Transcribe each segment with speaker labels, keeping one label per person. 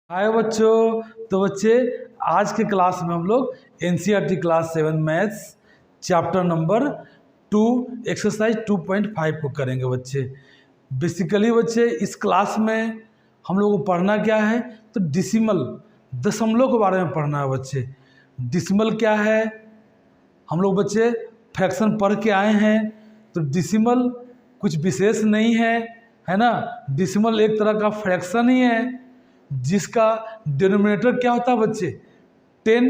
Speaker 1: हाय बच्चों। तो बच्चे आज के क्लास में हम लोग NCERT class 7 maths chapter number 2 exercise 2.5 को करेंगे बच्चे। बेसिकली बच्चे इस क्लास में हम लोग को पढ़ना क्या है, तो डिसिमल दशमलव के बारे में पढ़ना है बच्चे। डिसिमल क्या है, हम लोग बच्चे फ्रैक्शन पढ़ के आए हैं, तो डिसिमल कुछ विशेष नहीं है ना। डिसिमल एक तरह का फ्रैक्शन ही है जिसका डिनोमिनेटर क्या होता है बच्चे, 10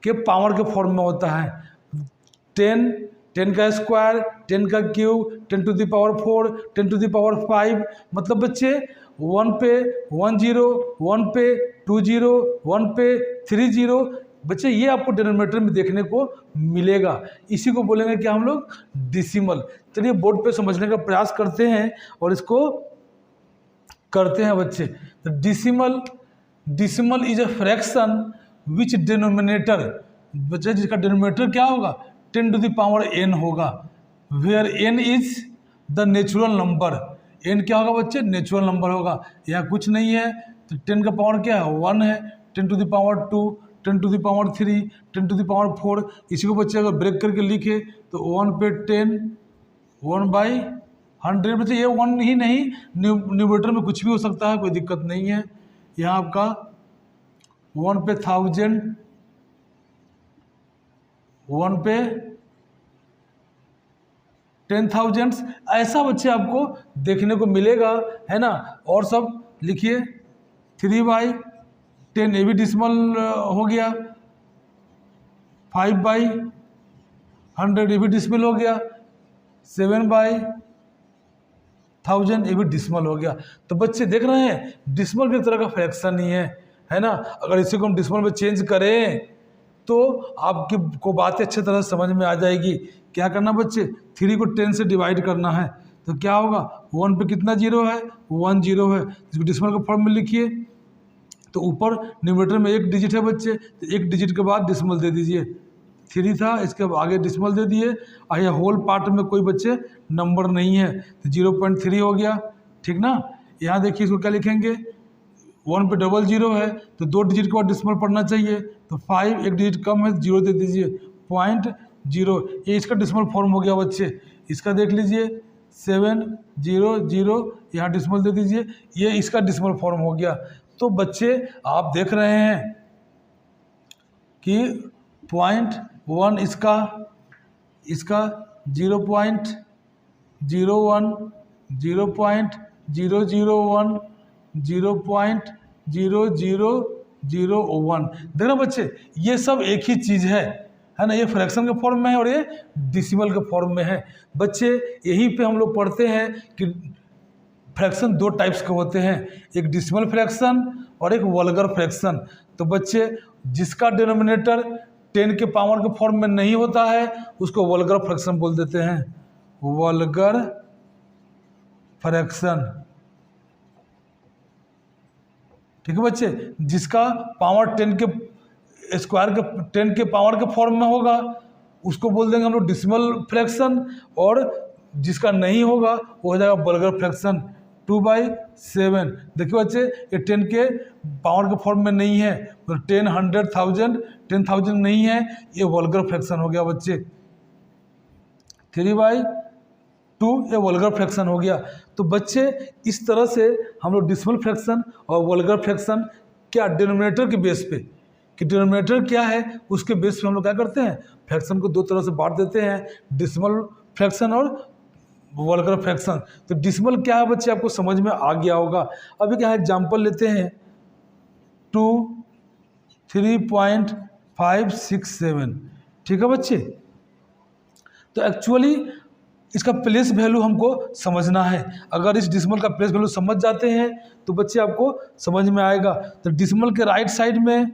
Speaker 1: के पावर के फॉर्म में होता है। 10 का स्क्वायर, 10 का cube, 10 to the power 4, 10 to the power 5। मतलब बच्चे 1 पे 1 0, 1 पे 2 0, 1 पे 3 0 बच्चे, ये आपको डिनोमिनेटर में देखने को मिलेगा। इसी को बोलेंगे कि हम लोग डिसिमल। चलिए बोर्ड पे समझने का प्रयास करते हैं और इसको करते हैं बच्चे। तो decimal is a fraction which denominator, बच्चे जिसका डिनोमिनेटर क्या होगा, 10 टू द पावर n होगा। Where n is the natural number. n क्या होगा बच्चे, नेचुरल नंबर होगा। यहाँ कुछ नहीं है, तो 10 का पावर क्या है, 1 है। 10 to the power 2, 10 to the power 3, 10 to the power 4। इसी को बच्चे अगर ब्रेक करके लिखे तो 1 पे 10, 1/100। बच्चे ये 1 ही नहीं, न्यूमरेटर में कुछ भी हो सकता है, कोई दिक्कत नहीं है। यहाँ आपका 1 पे 1000, 1 पे 10,000, ऐसा बच्चे आपको देखने को मिलेगा, है ना। और सब लिखिए, 3/10 ये भी डिसिमल हो गया, 5/100 ये भी डिसिमल हो गया, 7/1000 ये भी डिसिमल हो गया। तो बच्चे देख रहे हैं, डिसिमल भी एक तरह का फ्रैक्शन ही है ना। अगर इसी को हम डिसिमल में चेंज करें तो आपकी को बातें अच्छी तरह समझ में आ जाएगी। क्या करना बच्चे, 3 को 10 से डिवाइड करना है, तो क्या होगा, 1 पे कितना जीरो है, 1 0 है। इसको डिसिमल के फॉर्म में लिखिए, तो ऊपर न्यूमरेटर में एक डिजिट है बच्चे, तो एक डिजिट के बाद डिसिमल दे दीजिए। 3 था, इसके आगे डिसिमल दे दिए, और यह होल पार्ट में कोई बच्चे नंबर नहीं है, तो 0.3 हो गया, ठीक ना। यहाँ देखिए इसको क्या लिखेंगे, 1 पे 00 है, तो 2 डिजिट के बाद डिसिमल पढ़ना चाहिए, तो 5 एक डिजिट कम है, 0 दे दीजिए, 0.0। ये इसका डिसिमल फॉर्म हो गया बच्चे। इसका देख लीजिए 700, यहाँ डिसिमल दे दीजिए, ये इसका डिसिमल फॉर्म हो गया। तो बच्चे आप देख रहे हैं कि 0.1 इसका 0.01, 0.001, 0.0001। देखना बच्चे, ये सब एक ही चीज़ है ना। ये फ्रैक्शन के फॉर्म में है और ये डिसिमल के फॉर्म में है बच्चे। यहीं पे हम लोग पढ़ते हैं कि फ्रैक्शन 2 टाइप्स के होते हैं, एक डिसिमल फ्रैक्शन और एक वल्गर फ्रैक्शन। तो बच्चे जिसका डिनोमिनेटर 10 के पावर के फॉर्म में नहीं होता है उसको वल्गर फ्रैक्शन बोल देते हैं, वल्गर फ्रैक्शन, ठीक है बच्चे। जिसका पावर 10 के स्क्वायर के 10 के पावर के फॉर्म में होगा उसको बोल देंगे हम लोग डिसिमल फ्रैक्शन, और जिसका नहीं होगा वो हो जाएगा वल्गर फ्रैक्शन, 2/7। देखिए बच्चे, ये 10 के पावर के फॉर्म में नहीं है, तो 10, 100, 10,000 नहीं है, ये वल्गर फ्रैक्शन हो गया बच्चे। 3/2 ये वल्गर फ्रैक्शन हो गया। तो बच्चे इस तरह से हम लोग डिसिमल फ्रैक्शन और वल्गर फ्रैक्शन क्या डिनोमिनेटर के बेस पे, कि डिनोमिनेटर क्या है उसके बेस पे हम लोग क्या करते हैं, फ्रैक्शन को 2 तरह से बांट देते हैं, डिसिमल फ्रैक्शन और वल्गर फ्रैक्शन। तो डिसिमल क्या है बच्चे, आपको समझ में आ गया होगा। अभी क्या एग्जांपल लेते हैं, 2, 3.567, ठीक है बच्चे। तो एक्चुअली इसका प्लेस वैल्यू हमको समझना है। अगर इस डिसिमल का प्लेस वैल्यू समझ जाते हैं तो बच्चे आपको समझ में आएगा। तो डिसिमल के राइट साइड में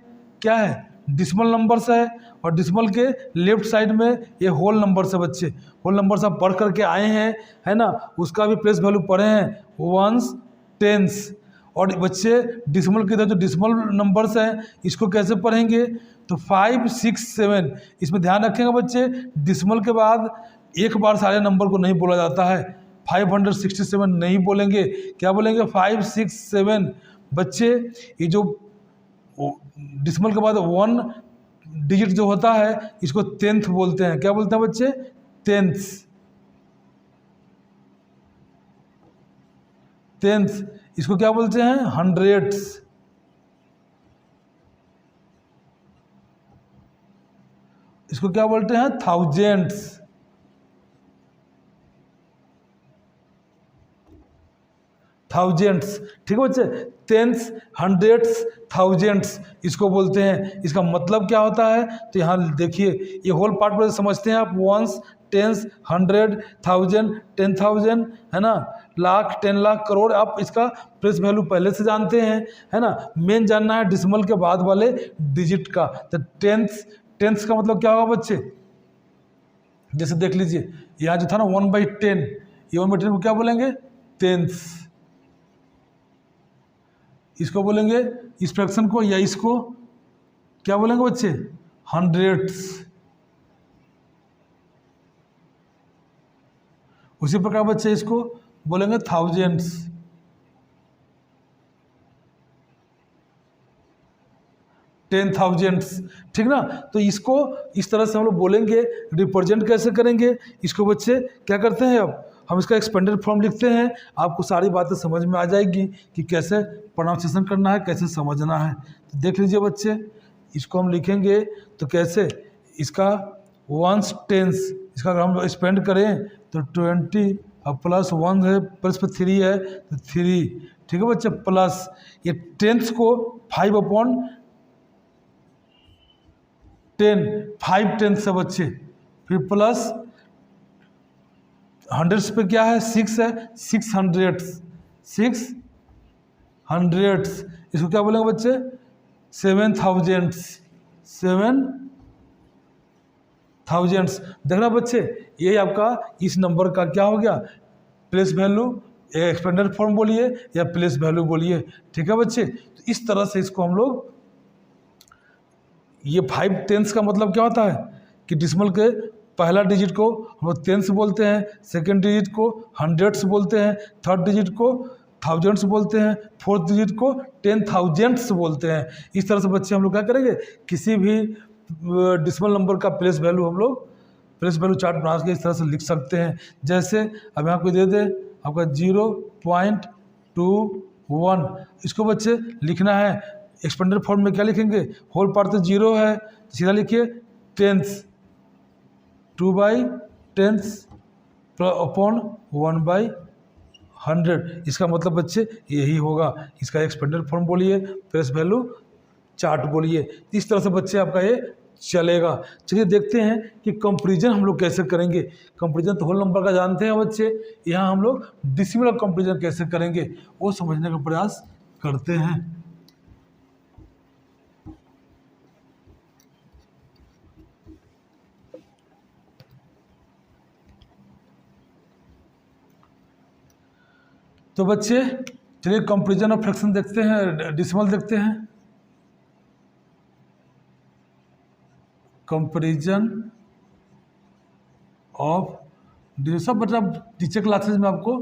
Speaker 1: क्या है, डिसिमल नंबर्स है, और डिसिमल के लेफ्ट साइड में ये होल नंबर्स है बच्चे। होल नंबर्स आप पढ़ करके आए हैं, है ना, उसका भी प्लेस वैल्यू पढ़े हैं, 1s, 10s। और बच्चे डिसिमल के इधर जो डिसिमल नंबर्स हैं इसको कैसे पढ़ेंगे, तो 5, 6, 7। इसमें ध्यान रखेंगे बच्चे, डिसिमल के बाद एक बार सारे नंबर को नहीं बोला जाता है, 567 नहीं बोलेंगे, क्या बोलेंगे, 5, 6, 7। बच्चे ये जो डिसिमल के बाद 1 डिजिट जो होता है इसको 10th बोलते हैं। क्या बोलते हैं बच्चे? 10th। इसको क्या बोलते हैं? हंड्रेड्स। इसको क्या बोलते हैं? थाउजेंड्स। थाउजेंड्स, ठीक है बच्चे। टेंस, हंड्रेड्स, थाउजेंड्स इसको बोलते हैं। इसका मतलब क्या होता है? तो यहाँ देखिए, ये होल पार्ट पर समझते हैं आप। वंस, टेंस, 100, 1000, 10,000, है ना, लाख, 10 लाख, करोड़। आप इसका प्लेस वैल्यू पहले से जानते हैं, है ना। मेन जानना है डिसिमल के बाद वाले डिजिट का। तो टेंस का मतलब क्या होगा बच्चे? जैसे देख लीजिए, यहाँ जो था ना 1/10, ये 1/10 को क्या बोलेंगे? टेंस। इसको बोलेंगे, इस फ्रैक्शन को या इसको क्या बोलेंगे बच्चे? हंड्रेड्स। उसी प्रकार बच्चे इसको बोलेंगे थाउजेंड्स। टेन थाउजेंड्स, ठीक ना। तो इसको इस तरह से हम लोग बोलेंगे। रिप्रेजेंट कैसे करेंगे इसको बच्चे? क्या करते हैं, अब हम इसका एक्सपेंडेड फॉर्म लिखते हैं। आपको सारी बातें समझ में आ जाएगी कि कैसे प्रोनाउंसिएशन करना है, कैसे समझना है। तो देख लीजिए बच्चे, इसको हम लिखेंगे तो कैसे? इसका वंस टेंस, इसका अगर हम स्पेंड करें तो 20 और प्लस 1 है, प्लस पर 3 है तो 3, ठीक है बच्चे। प्लस ये टेंस को 5 टेंस है बच्चे। फिर प्लस हंड्रेड्स पे क्या है? 6 है, 6 हंड्रेड्स। इसको क्या बोलेंगे बच्चे? 7,000। देखना बच्चे, ये आपका इस नंबर का क्या हो गया? Place value. एक्सपेंडेड फॉर्म बोलिए या प्लेस वैल्यू बोलिए, ठीक है बच्चे। तो इस तरह से इसको हम लोग, ये 5 टेंस का मतलब क्या होता है कि डिसिमल के पहला डिजिट को हम लोग टेंस बोलते हैं, सेकेंड डिजिट को हंड्रेड्स बोलते हैं, थर्ड डिजिट को थाउजेंड्स बोलते हैं, फोर्थ डिजिट को 10,000s बोलते हैं। इस तरह से बच्चे हम लोग क्या करेंगे? किसी भी डिसिमल नंबर का प्लेस वैल्यू हम लोग प्लेस वैल्यू चार्ट बना के इस तरह से लिख सकते हैं। जैसे अब यहाँ को दे दे आपका 0.21, इसको बच्चे लिखना है। एक्सपेंडेड फॉर्म में क्या लिखेंगे? होल पार्ट तो 0 है, सीधा लिखिए टेंस, 2/10 अपॉन 1/100। इसका मतलब बच्चे यही होगा। इसका एक्सपेंडेड फॉर्म बोलिए, प्लेस वैल्यू चार्ट बोलिए। इस तरह से बच्चे आपका ये चलेगा। चलिए देखते हैं कि कंपैरिजन हम लोग कैसे करेंगे। कंपैरिजन तो होल नंबर का जानते हैं बच्चे, यहाँ हम लोग डिसिमल कंपैरिजन कैसे करेंगे वो समझने का प्रयास करते हैं। तो बच्चे चलिए कंपैरिजन ऑफ फ्रैक्शन देखते हैं, डिसिमल देखते हैं। कंपैरिजन ऑफ सब मतलब टीचर क्लासेस में आपको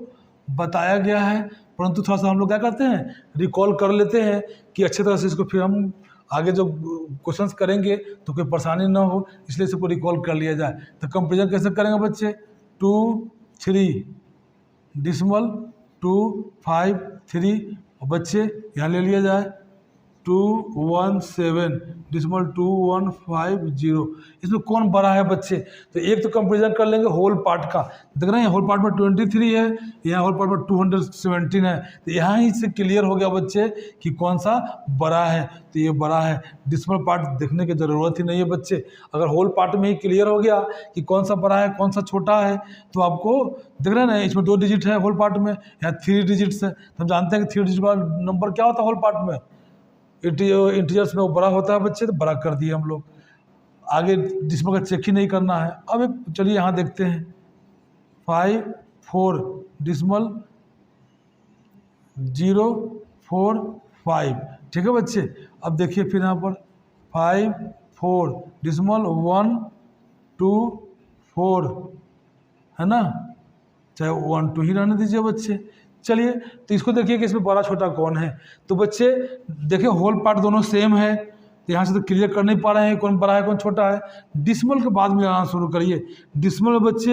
Speaker 1: बताया गया है, परंतु थोड़ा सा हम लोग क्या करते हैं, रिकॉल कर लेते हैं कि अच्छे तरह से इसको फिर हम आगे जब क्वेश्चंस करेंगे तो कोई परेशानी ना हो, इसलिए इसको रिकॉल कर लिया जाए। तो कंपैरिजन कैसे करेंगे बच्चे? 2, 3 डिसिमल 2, 5, 3 और बच्चे यहाँ ले लिया जाए 217 डिसिमल 2150। इसमें कौन बड़ा है बच्चे? तो एक तो कंपैरिजन कर लेंगे होल पार्ट का। देख रहे हैं होल पार्ट में 23 है, यहाँ होल पार्ट में 217 है। तो यहाँ ही से क्लियर हो गया बच्चे कि कौन सा बड़ा है। तो ये बड़ा है, डिसिमल पार्ट देखने की ज़रूरत ही नहीं है बच्चे। अगर होल पार्ट में ही क्लियर हो गया कि कौन सा बड़ा है कौन सा छोटा है, तो आपको देख रहे हैं ना इसमें 2 डिजिट है होल पार्ट में, यहाँ 3 डिजिट्स है। तो हम जानते हैं कि 3 डिजिट वाला नंबर क्या होता है होल पार्ट में? इंटीजर्स में वो बड़ा होता है बच्चे, तो बड़ा कर दिए हम लोग। आगे डिसिमल का चेक ही नहीं करना है। अब चलिए यहाँ देखते हैं 5, 4 डिसिमल 0, 4, 5, ठीक है बच्चे। अब देखिए फिर यहाँ पर 5, 4 डिसिमल 1, 2, 4 है ना, चाहे 1, 2 ही रहने दीजिए बच्चे। चलिए तो इसको देखिए कि इसमें बड़ा छोटा कौन है। तो बच्चे देखिए होल पार्ट दोनों सेम है, तो यहाँ से तो क्लियर कर नहीं पा रहे हैं कौन बड़ा है कौन छोटा है। डिसमल के बाद मिलाना शुरू करिए। डिसमल में बच्चे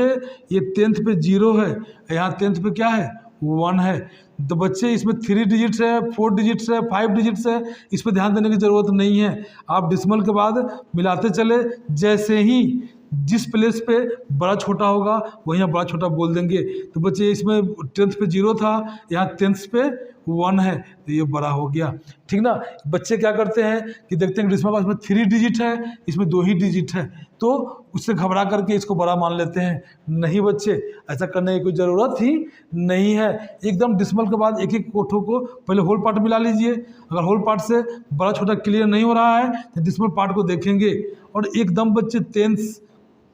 Speaker 1: ये 10th पे 0 है, यहाँ 10th पे क्या है 1 है। तो बच्चे इसमें 3 डिजिट्स है, 4 डिजिट्स है, 5 डिजिट्स है, इस पर ध्यान देने की ज़रूरत नहीं है। आप डिसमल के बाद मिलाते चले, जैसे ही जिस प्लेस पे बड़ा छोटा होगा वहीं आप बड़ा छोटा बोल देंगे। तो बच्चे इसमें 10th पे 0 था, यहाँ 10th पे 1 है, तो ये बड़ा हो गया, ठीक ना। बच्चे क्या करते हैं कि देखते हैं कि डिसमल का इसमें 3 डिजिट है, इसमें 2 ही डिजिट है, तो उससे घबरा करके इसको बड़ा मान लेते हैं। नहीं बच्चे, ऐसा करने की कोई ज़रूरत ही नहीं है। एकदम डिसमल के बाद एक एक कोठों को पहले होल पार्ट मिला लीजिए। अगर होल पार्ट से बड़ा छोटा क्लियर नहीं हो रहा है तो डिसमल पार्ट को देखेंगे, और एकदम बच्चे 10th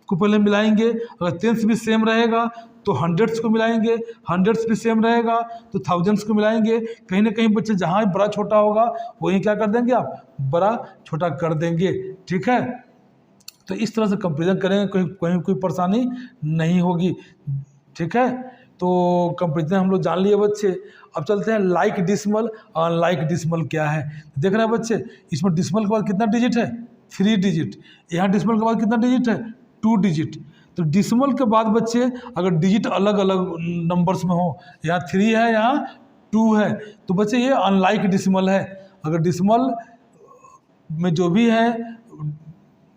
Speaker 1: को पहले मिलाएंगे। अगर 10th भी सेम रहेगा तो 100ths को मिलाएंगे, 100ths भी सेम रहेगा तो 1000s को मिलाएंगे। कहीं ना कहीं बच्चे जहाँ बड़ा छोटा होगा वहीं क्या कर देंगे आप, बड़ा छोटा कर देंगे, ठीक है। तो इस तरह से कंपेरिजन करेंगे, कहीं कोई परेशानी नहीं होगी, ठीक है। तो कंपेरिजन हम लोग जान लिए बच्चे। अब चलते हैं लाइक डिसमल और अनलाइक डिसमल क्या है। देख रहे हैं बच्चे, इसमें डिसमल के बाद कितना डिजिट है 3 डिजिट, यहाँ डिसमल के बाद कितना डिजिट है 2 डिजिट। तो डिसमल के बाद बच्चे अगर डिजिट अलग अलग नंबर्स में हो, यहाँ 3 है यहाँ 2 है, तो बच्चे ये अनलाइक डिसमल है। अगर डिसमल में जो भी है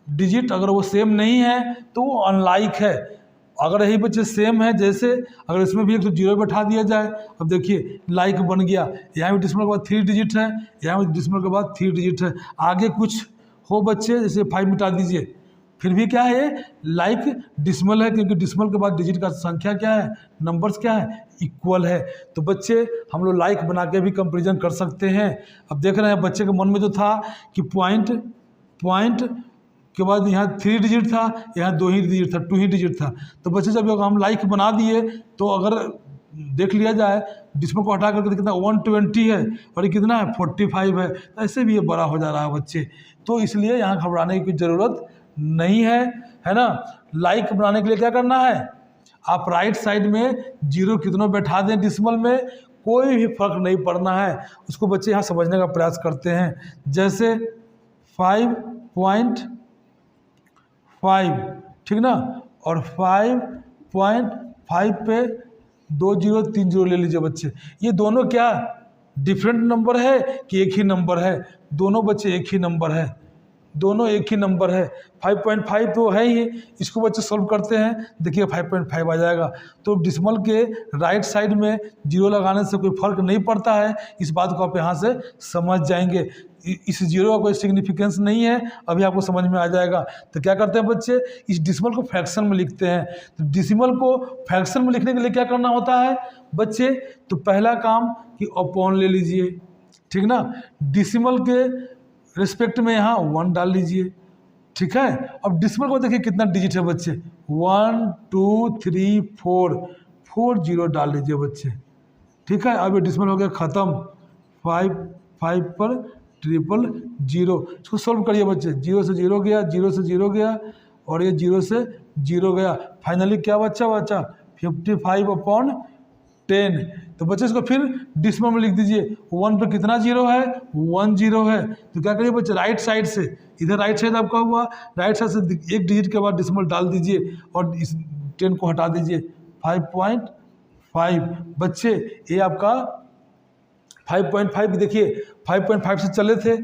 Speaker 1: डिजिट अगर वो सेम नहीं है तो वो अनलाइक है। अगर यही बच्चे सेम है, जैसे अगर इसमें भी एक तो 0 बैठा दिया जाए, अब देखिए लाइक बन गया। यहाँ भी डिसमल के बाद 3 डिजिट है, यहाँ भी डिसमल के बाद 3 डिजिट है। आगे कुछ हो बच्चे, जैसे 5 मिटा दीजिए, फिर भी क्या है लाइक डिसमल है, क्योंकि डिसमल के बाद डिजिट का संख्या क्या है, नंबर्स क्या है, इक्वल है। तो बच्चे हम लोग लाइक बना के भी कंपेरिजन कर सकते हैं। अब देख रहे हैं बच्चे के मन में जो था कि पॉइंट के बाद यहाँ 3 डिजिट था, यहाँ 2 ही डिजिट था, 2 ही डिजिट था। तो बच्चे जब हम लाइक बना दिए तो अगर देख लिया जाए डिसमल को हटा करके कितना 120 है और ये कितना है 45 है, तो ऐसे भी ये बड़ा हो जा रहा है बच्चे। तो इसलिए यहाँ घबराने की ज़रूरत नहीं है, है ना। लाइक बनाने के लिए क्या करना है, आप राइट साइड में 0 कितनों बैठा दें डिसमल में, कोई भी फर्क नहीं पड़ना है। उसको बच्चे यहाँ समझने का प्रयास करते हैं। जैसे 5.5, ठीक ना, और 5.5 पे 2 0 3 0 ले लीजिए बच्चे। ये दोनों क्या डिफरेंट नंबर है कि एक ही नंबर है, दोनों बच्चे एक ही नंबर है, दोनों एक ही नंबर है। 5.5 तो है ही, इसको बच्चे सॉल्व करते हैं, देखिए 5.5 आ जाएगा। तो डिसमल के राइट साइड में 0 लगाने से कोई फर्क नहीं पड़ता है, इस बात को आप यहाँ से समझ जाएंगे। इस 0 का कोई सिग्निफिकेंस नहीं है, अभी आपको समझ में आ जाएगा। तो क्या करते हैं बच्चे, इस डिसमल को फ्रैक्शन में लिखते हैं। तो डिसमल को फ्रैक्शन में लिखने के लिए क्या करना होता है बच्चे, तो पहला काम कि अपॉन ले लीजिए, ठीक ना। डिसमल के रिस्पेक्ट में यहाँ 1 डाल लीजिए, ठीक है। अब डिसमल को देखिए कितना डिजिट है बच्चे, 1 2 3 4 0 डाल लीजिए बच्चे, ठीक है। अब ये डिसमल हो गया ख़त्म। 5 पर 000, इसको सॉल्व करिए बच्चे। 0 से 0 गया, 0 से 0 गया, और ये 0 से 0 गया, फाइनली क्या बच्चा 55/10। तो बच्चे इसको फिर डिसमल में लिख दीजिए। 1 पे कितना 0 है, 1 0 है। तो क्या करिए बच्चे, राइट साइड से, इधर राइट साइड आपका हुआ, राइट साइड से एक डिजिट के बाद डिसमल डाल दीजिए और इस 10 को हटा दीजिए। 5.5 बच्चे, ये आपका 5.5 देखिए 5.5 से चले थे,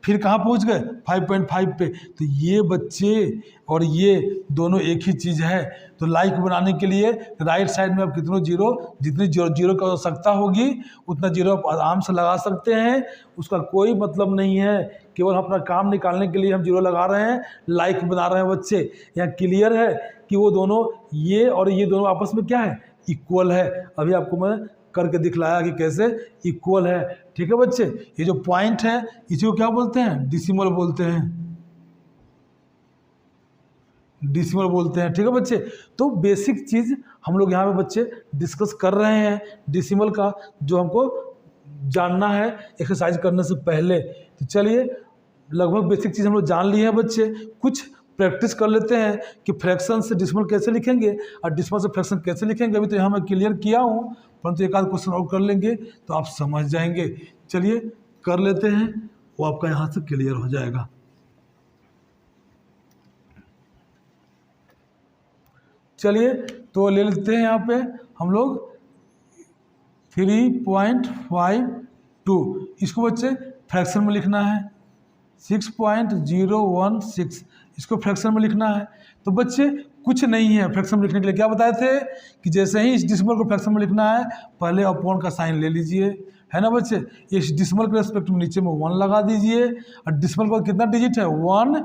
Speaker 1: फिर कहाँ पहुँच गए 5.5 पे। तो ये बच्चे और ये दोनों एक ही चीज़ है। तो लाइक बनाने के लिए राइट साइड में आप कितनों 0, जितनी 0 की आवश्यकता होगी उतना 0 आप आराम से लगा सकते हैं, उसका कोई मतलब नहीं है। केवल अपना काम निकालने के लिए हम 0 लगा रहे हैं, लाइक बना रहे हैं बच्चे। यहाँ क्लियर है कि वो दोनों, ये और ये दोनों आपस में क्या है, इक्वल है। अभी आपको मैं करके दिखलाया कि कैसे इक्वल है, ठीक है बच्चे। ये जो पॉइंट है इसी को क्या बोलते हैं, डिसिमल बोलते हैं, डिसिमल बोलते हैं, ठीक है बच्चे। तो बेसिक चीज़ हम लोग यहाँ पे बच्चे डिस्कस कर रहे हैं डिसिमल का, जो हमको जानना है एक्सरसाइज करने से पहले। तो चलिए लगभग बेसिक चीज़ हम लोग जान लिए हैं बच्चे। कुछ प्रैक्टिस कर लेते हैं कि फ्रैक्शन से डिसिमल कैसे लिखेंगे और डिसिमल से फ्रैक्शन कैसे लिखेंगे। अभी तो यहाँ मैं क्लियर किया हूँ, परंतु एक आध क्वेश्चन और कर लेंगे तो आप समझ जाएंगे। चलिए कर लेते हैं, वो आपका यहाँ से क्लियर हो जाएगा। चलिए तो ले लेते हैं यहाँ पे हम लोग 3.52, इसको बच्चे फ्रैक्शन में लिखना है। 6.016 इसको फ्रैक्शन में लिखना है। तो बच्चे कुछ नहीं है फ्रैक्शन में लिखने के लिए, क्या बताए थे कि जैसे ही इस डिसिमल को फ्रैक्शन में लिखना है पहले अपॉन का साइन ले लीजिए, है ना बच्चे। इस डिसिमल के रेस्पेक्ट में नीचे में 1 लगा दीजिए, और डिसिमल का कितना डिजिट है 1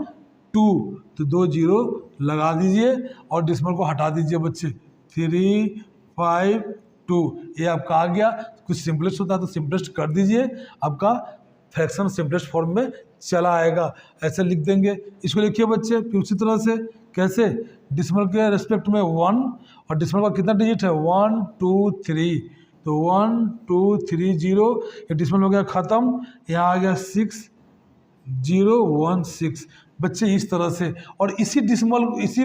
Speaker 1: 2, तो 2 0 लगा दीजिए और डिसिमल को हटा दीजिए बच्चे। 3.52 ये आपका आ गया। कुछ सिंपलेस्ट होता है तो सिंपलेस्ट कर दीजिए, आपका फ्रैक्शन सिंपलेस्ट फॉर्म में चला आएगा। ऐसे लिख देंगे। इसको लिखिए बच्चे फिर उसी तरह से, कैसे, डिसिमल के रेस्पेक्ट में 1 और डिसिमल का कितना डिजिट है 1 2 3, तो 1 2 3 0, ये डिसिमल हो गया ख़त्म। यहाँ आ गया 6016 बच्चे इस तरह से। और इसी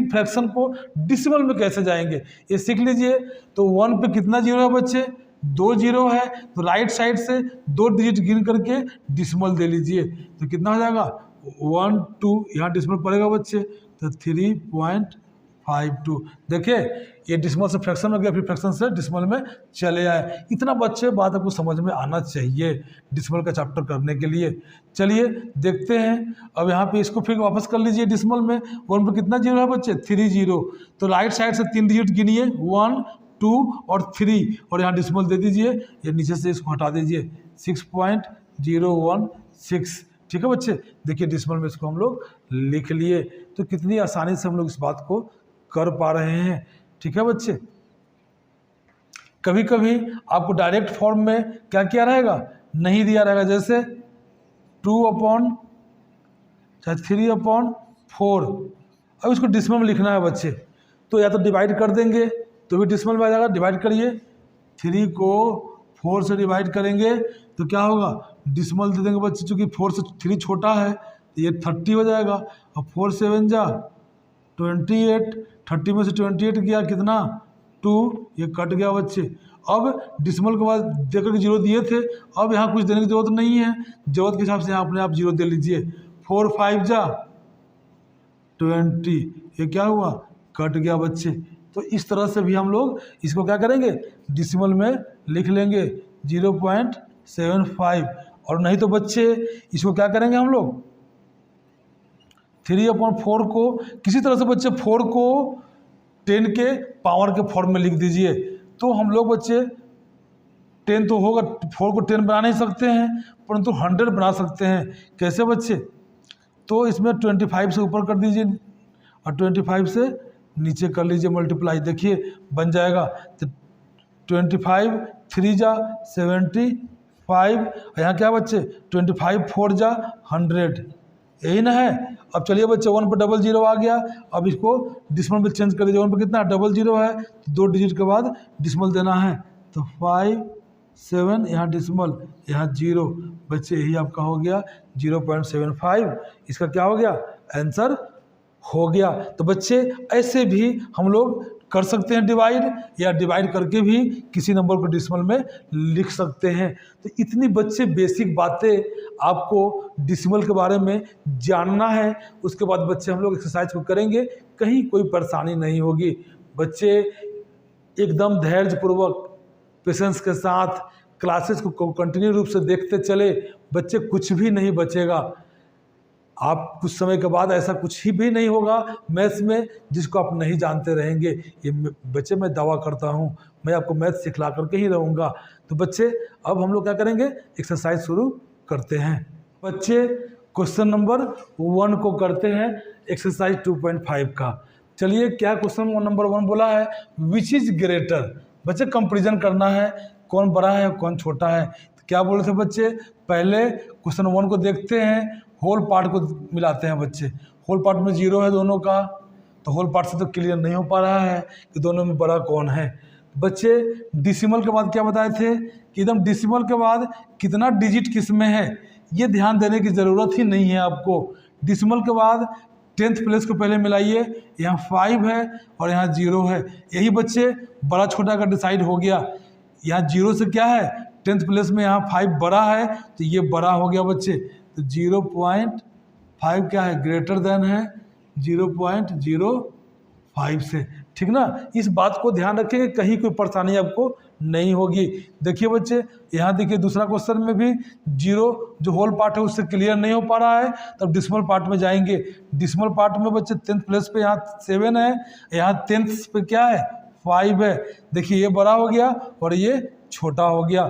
Speaker 1: फ्रैक्शन को डिसिमल में कैसे जाएंगे ये सीख लीजिए। तो 1 पे कितना जीरो है बच्चे 2 जीरो है, तो राइट साइड से 2 डिजिट गिन करके डिसिमल दे लीजिए, तो कितना हो जाएगा 1 2, यहाँ डिसिमल पड़ेगा बच्चे तो 3.52। देखिए ये डिसिमल से फ्रैक्शन में गया, फिर फ्रैक्शन से डिसिमल में चले आए। इतना बच्चे बात आपको समझ में आना चाहिए डिसिमल का चैप्टर करने के लिए। चलिए देखते हैं। अब यहाँ पे इसको फिर वापस कर लीजिए डिसिमल में। 1 पे कितना जीरो है बच्चे 3 0, तो राइट साइड से 3 डिजिट गिनिए 1 2 और 3, और यहाँ डिसिमल दे दीजिए, ये नीचे से इसको हटा दीजिए 6.016। ठीक है बच्चे, देखिए डिसिमल में इसको हम लोग लिख लिए। तो कितनी आसानी से हम लोग इस बात को कर पा रहे हैं। ठीक है बच्चे, कभी कभी आपको डायरेक्ट फॉर्म में क्या किया रहेगा नहीं दिया रहेगा, जैसे 3/4। अब इसको डिसिमल में लिखना है बच्चे, तो या तो डिवाइड कर देंगे तो भी डिसिमल में आ जाएगा। डिवाइड करिए, 3 को 4 से डिवाइड करेंगे तो क्या होगा डिसिमल दे देंगे बच्चे, चूँकि 4 से 3 छोटा है तो ये 30 हो जाएगा। और 4 7 जा 28, 30 में से 28 गया कितना 2, ये कट गया बच्चे। अब डिसिमल के बाद देकर के जीरो दिए थे, अब यहाँ कुछ देने की जरूरत नहीं है, जरूरत के हिसाब से यहाँ अपने आप जीरो दे लीजिए। 4 5 जा 20, ये क्या हुआ कट गया बच्चे। तो इस तरह से भी हम लोग इसको क्या करेंगे डिसिमल में लिख लेंगे 0.75। और नहीं तो बच्चे इसको क्या करेंगे हम लोग 3/4 को किसी तरह से बच्चे 4 को 10 के पावर के फॉर्म में लिख दीजिए। तो हम लोग बच्चे 10 तो होगा, 4 को 10 बना नहीं सकते हैं परंतु 100 बना सकते हैं। कैसे बच्चे, तो इसमें 25 से ऊपर कर दीजिए और 25 से नीचे कर लीजिए मल्टीप्लाई, देखिए बन जाएगा। तो 25 3 जा 75, यहाँ क्या बच्चे 25 4 जा 100, यही ना है। अब चलिए बच्चे 1 पर 00 आ गया, अब इसको डिसिमल में चेंज कर दीजिए। 1 पर कितना 00 है, तो 2 डिजिट के बाद डिसिमल देना है, तो 5 7, यहाँ डिसिमल यहाँ 0 बच्चे, यही आपका हो गया 0.75। इसका क्या हो गया आंसर हो गया। तो बच्चे ऐसे भी हम लोग कर सकते हैं डिवाइड, या डिवाइड करके भी किसी नंबर को डिसिमल में लिख सकते हैं। तो इतनी बच्चे बेसिक बातें आपको डिसिमल के बारे में जानना है। उसके बाद बच्चे हम लोग एक्सरसाइज को करेंगे, कहीं कोई परेशानी नहीं होगी। बच्चे एकदम धैर्यपूर्वक पेशेंस के साथ क्लासेस को कंटिन्यू रूप से देखते चले, बच्चे कुछ भी नहीं बचेगा। आप कुछ समय के बाद ऐसा कुछ ही भी नहीं होगा मैथ्स में जिसको आप नहीं जानते रहेंगे। ये बच्चे मैं दावा करता हूँ, मैं आपको मैथ सिखला करके ही रहूँगा। तो बच्चे अब हम लोग क्या करेंगे एक्सरसाइज शुरू करते हैं। बच्चे क्वेश्चन नंबर 1 को करते हैं एक्सरसाइज 2.5 का। चलिए क्या क्वेश्चन नंबर 1 बोला है, विच इज ग्रेटर। बच्चे कंपेरिजन करना है, कौन बड़ा है कौन छोटा है। तो क्या बोले थे बच्चे, पहले क्वेश्चन 1 को देखते हैं, होल पार्ट को मिलाते हैं बच्चे। होल पार्ट में 0 है दोनों का, तो होल पार्ट से तो क्लियर नहीं हो पा रहा है कि दोनों में बड़ा कौन है। बच्चे डिसिमल के बाद क्या बताए थे कि एकदम डिसिमल के बाद कितना डिजिट किस में है, ये ध्यान देने की ज़रूरत ही नहीं है आपको। डिसिमल के बाद 10th प्लेस को पहले मिलाइए, यहाँ 5 है और यहाँ 0 है। यही बच्चे बड़ा छोटा का डिसाइड हो गया। यहाँ 0 से क्या है 10th प्लेस में यहाँ 5 बड़ा है तो ये बड़ा हो गया बच्चे। तो 0.5 क्या है ग्रेटर देन है 0.05 से, ठीक ना। इस बात को ध्यान रखेंगे, कहीं कोई परेशानी आपको नहीं होगी। देखिए बच्चे यहाँ देखिए दूसरा क्वेश्चन में भी 0 जो होल पार्ट है उससे क्लियर नहीं हो पा रहा है, तब डिस्मल पार्ट में जाएंगे। डिस्मल पार्ट में बच्चे 10th प्लेस पे यहाँ 7 है, यहाँ 10th पे क्या है 5 है। देखिए ये बड़ा हो गया और ये छोटा हो गया,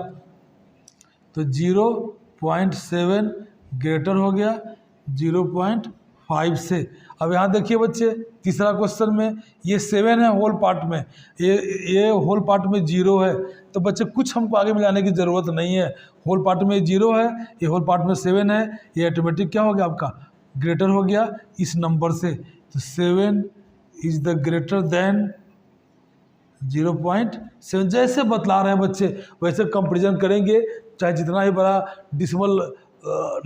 Speaker 1: तो 0.7 ग्रेटर हो गया 0.5 से। अब यहाँ देखिए बच्चे तीसरा क्वेश्चन में ये 7 है होल पार्ट में, ये होल पार्ट में 0 है, तो बच्चे कुछ हमको आगे मिलाने की ज़रूरत नहीं है। होल पार्ट में 0 है, ये होल पार्ट में 7 है, ये ऑटोमेटिक क्या हो गया आपका ग्रेटर हो गया इस नंबर से। तो 7 इज द ग्रेटर देन 0.7। जैसे बतला रहे हैं बच्चे वैसे कंपेरिजन करेंगे, चाहे जितना ही बड़ा डिसिमल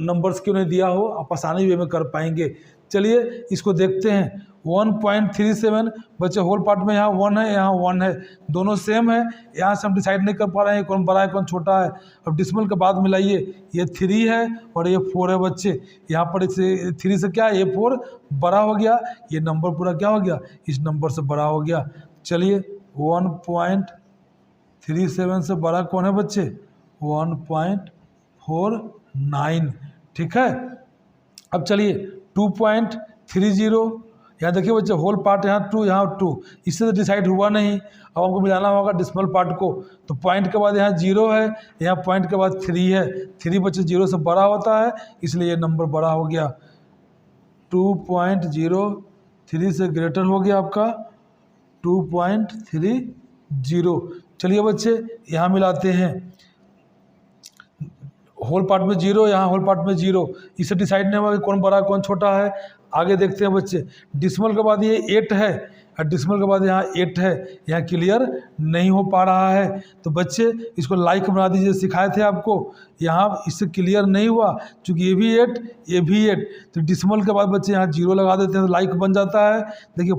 Speaker 1: नंबर्स क्यों नहीं दिया हो, आप आसानी वे में कर पाएंगे। चलिए इसको देखते हैं। 1.37 बच्चे होल पार्ट में यहाँ 1 है, यहाँ 1 है, दोनों सेम है। यहाँ से हम डिसाइड नहीं कर पा रहे हैं कौन बड़ा है कौन छोटा है। अब डिसिमल के बाद मिलाइए, ये 3 है और ये 4 है बच्चे। यहाँ पर इसे 3 से क्या है ये 4 बड़ा हो गया, ये नंबर पूरा क्या हो गया इस नंबर से बड़ा हो गया। चलिए 1.37 से बड़ा कौन है बच्चे 1.49, ठीक है। अब चलिए 2.30, यहाँ देखिए बच्चे होल पार्ट यहाँ 2 यहाँ 2, इससे तो डिसाइड हुआ नहीं। अब हमको मिलाना होगा डिसिमल पार्ट को, तो पॉइंट के बाद यहाँ 0 है, यहाँ पॉइंट के बाद 3 है। 3 बच्चे 0 से बड़ा होता है इसलिए ये नंबर बड़ा हो गया। 2.03 से ग्रेटर हो गया आपका 2.30। चलिए बच्चे यहाँ मिलाते हैं, होल पार्ट में 0, यहाँ होल पार्ट में 0, इससे डिसाइड नहीं हुआ कि कौन बड़ा कौन छोटा है। आगे देखते हैं बच्चे, डिसिमल के बाद ये 8 है और डिसिमल के बाद यहाँ 8 है, यहाँ क्लियर नहीं हो पा रहा है। तो बच्चे इसको लाइक बना दीजिए, सिखाए थे आपको, यहाँ इससे क्लियर नहीं हुआ क्योंकि ये भी 8 ये भी 8। तो डिसिमल के बाद बच्चे यहाँ 0 लगा देते हैं तो लाइक बन जाता है। देखिए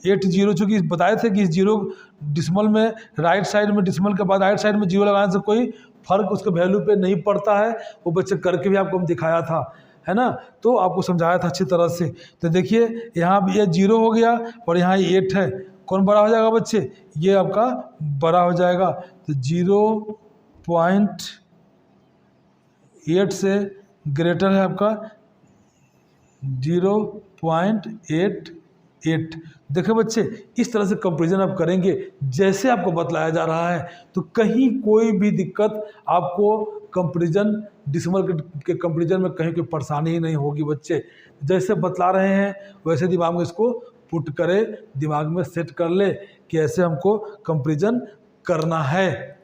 Speaker 1: 0.80 चूँकि बताए थे कि इस 0 डिसिमल में राइट साइड में डिसिमल के बाद राइट साइड में 0 लगाने से कोई फर्क उसके वैल्यू पे नहीं पड़ता है। वो बच्चे करके भी आपको हम दिखाया था, है ना, तो आपको समझाया था अच्छी तरह से। तो देखिए यहाँ भी ये 0 हो गया और यहाँ 8 है, कौन बड़ा हो जाएगा बच्चे ये आपका बड़ा हो जाएगा। तो 0.8 से ग्रेटर है आपका 0.88। देखो बच्चे इस तरह से कंपैरिजन आप करेंगे जैसे आपको बतलाया जा रहा है, तो कहीं कोई भी दिक्कत आपको कंपैरिजन डिसिमल के कंपैरिजन में कहीं कोई परेशानी ही नहीं होगी। बच्चे जैसे बतला रहे हैं वैसे दिमाग में इसको पुट करे, दिमाग में सेट कर ले कि ऐसे हमको कंपैरिजन करना है।